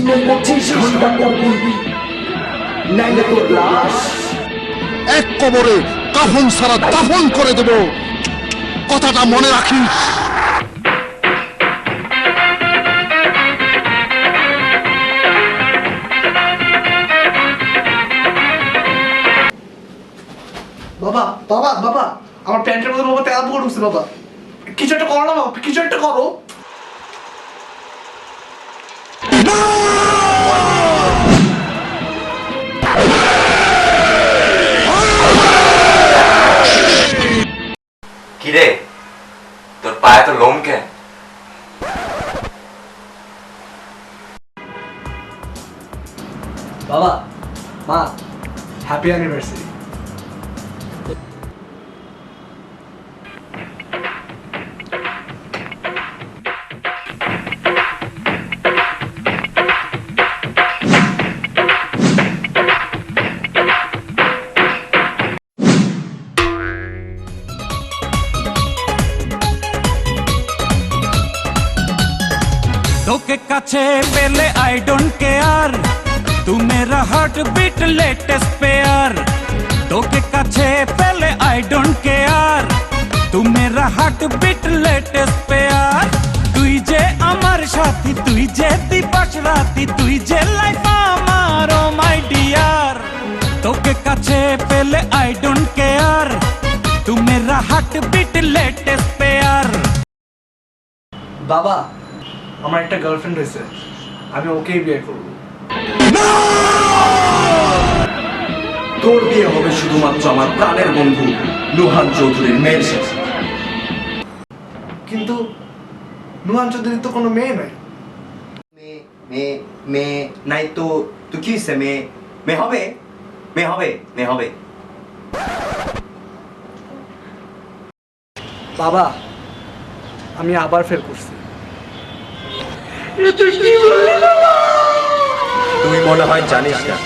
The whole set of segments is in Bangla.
দিনে 25 ঘন্টা করবি, নাইলে তোর লাশ এক কবরে কাফন ছাড়া দাফন করে দেব, কথাটা মনে রাখিস। বাবা বাবা বাবা, আমার প্যান্টের মধ্যে বাবা তেল পড়ে ঢুকছে বাবা, কিছু একটা করো না বাবা, কিছু একটা করো। কিরে তোর পায়ে তো লোম কেন? বাবা মা, হ্যাপি অ্যানিভার্সারি। তোকে কাছে পেলে আই ডোন্ট কেয়ার, তু মেরা হার্ট বিট লেটেস্ট পেয়ার। তোকে কাছে পেলে আই ডোন্ট কেয়ার, তু মেরা হার্ট বিট লেটেস্ট পেয়ার। তুই যে আমার সাথী, তুই যে দিবস রাতি, তুই যে লাইফ আমার, ও মাই ডিয়ার। তোকে কাছে পেলে আই ডোন্ট কেয়ার, তু মেরা হার্ট বিট লেটেস্ট পেয়ার। বাবা, আমার একটা গার্লফ্রেন্ড হয়েছে, আমি ওকেই বিয়ে করবো। তোর বিয়ে হবে শুধুমাত্র আমার প্রাণের বন্ধু নুহান চৌধুরীর মেয়ের সাথে। কিন্তু নুহান চৌধুরীর তো কোনো মেয়ে নাই। মেয়ে নাই তো? তুই কি হইছে? মেয়ে হবে, মেয়ে হবে, মেয়ে হবে। বাবা, আমি আবার ফেল করছি। তুই মনে হয় জানিস না,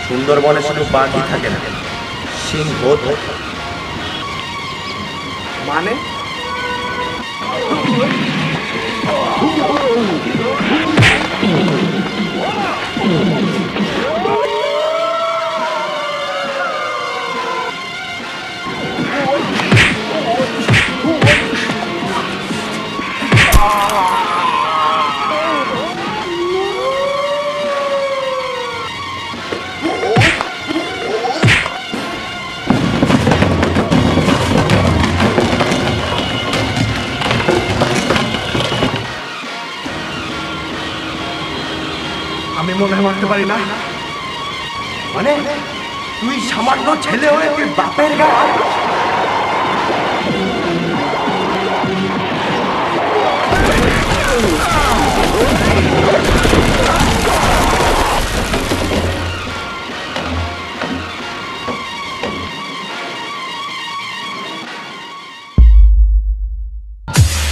সুন্দরবনে শুধু বাঘই থাকে না, সিংহ থাকে। মানে আমি মনে হয় মারতে পারি না। মানে তুই সামান্য ছেলে হয়ে তুই বাপের গায়ে?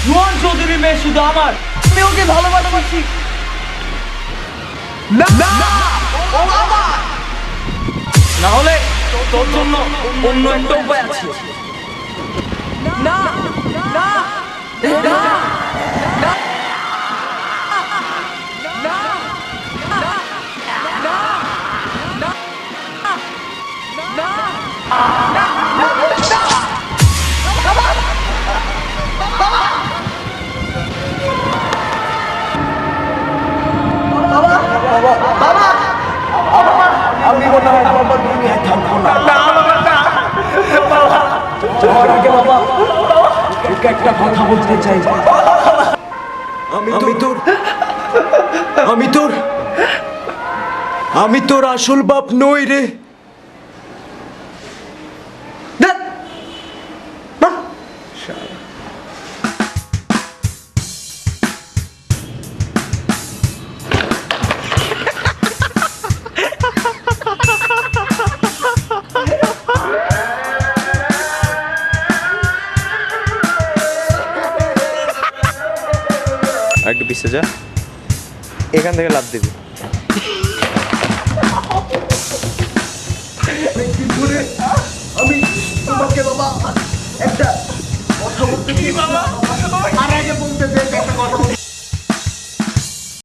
নুহান চৌধুরীর মেয়ে শুধু আমার, আমি ওকে ভালোবাসি। না না, ও আমার না হলে তোর জন্য অন্য একটা উপায় আছে। না না না আমি মনে হয় বাবা দুনিয়ায় থাকবো না। যাওয়ার আগে বাবা তোকে একটা কথা বলতে চাই। আমি তোর আসল বাপ নই রে। একটু পিছিয়ে যা, এখান থেকে লাফ দিবি। আমি তোমাকে বাবা একটা কথা বলতে চাই বাবা। আর আগে বলতে চাই